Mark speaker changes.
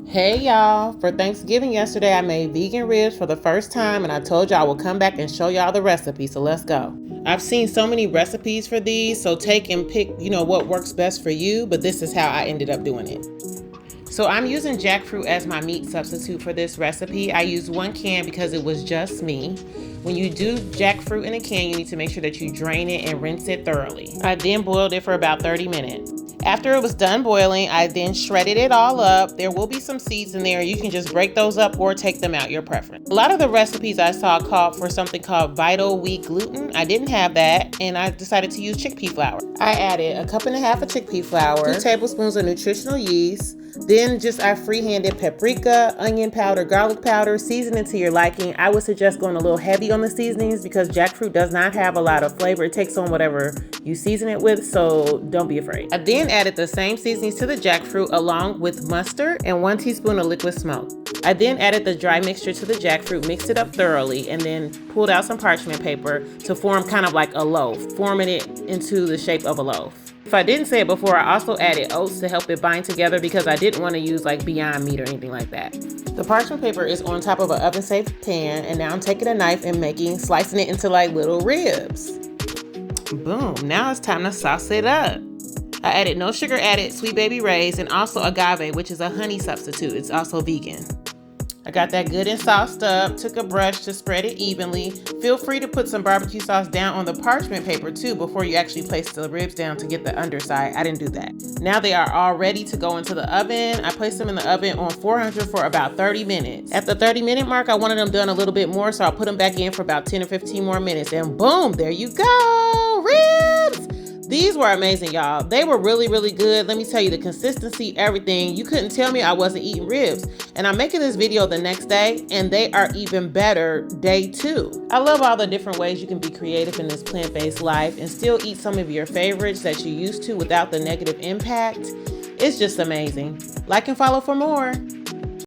Speaker 1: Hey y'all, for Thanksgiving yesterday I made vegan ribs for the first time and I told y'all I would come back and show y'all the recipe, so let's go. I've seen so many recipes for these, so take and pick, what works best for you, but this is how I ended up doing it. So I'm using jackfruit as my meat substitute for this recipe. I used 1 can because it was just me. When you do jackfruit in a can, you need to make sure that you drain it and rinse it thoroughly. I then boiled it for about 30 minutes. After it was done boiling, I then shredded it all up. There will be some seeds in there. You can just break those up or take them out, your preference. A lot of the recipes I saw called for something called Vital Wheat Gluten. I didn't have that, and I decided to use chickpea flour. I added 1.5 cups of chickpea flour, 2 tablespoons of nutritional yeast, then I freehanded paprika, onion powder, garlic powder, seasoning to your liking. I would suggest going a little heavy on the seasonings because jackfruit does not have a lot of flavor. It takes on whatever you season it with, so don't be afraid. I then added the same seasonings to the jackfruit along with mustard and 1 teaspoon of liquid smoke. I then added the dry mixture to the jackfruit, mixed it up thoroughly, and then pulled out some parchment paper to form kind of like a loaf, forming it into the shape of a loaf. If I didn't say it before, I also added oats to help it bind together because I didn't want to use like Beyond Meat or anything like that. The parchment paper is on top of an oven-safe pan, and now I'm taking a knife and slicing it into like little ribs. Boom, now it's time to sauce it up. I added no sugar added Sweet Baby Ray's and also agave, which is a honey substitute. It's also vegan. I got that good and sauced up, took a brush to spread it evenly. Feel free to put some barbecue sauce down on the parchment paper too before you actually place the ribs down to get the underside. I didn't do that. Now they are all ready to go into the oven. I placed them in the oven on 400 for about 30 minutes. At the 30-minute mark, I wanted them done a little bit more, so I'll put them back in for about 10 or 15 more minutes, and boom, there you go, ribs! These were amazing, y'all. They were really, really good. Let me tell you, the consistency, everything. You couldn't tell me I wasn't eating ribs. And I'm making this video the next day, and they are even better day 2. I love all the different ways you can be creative in this plant-based life and still eat some of your favorites that you used to without the negative impact. It's just amazing. Like and follow for more.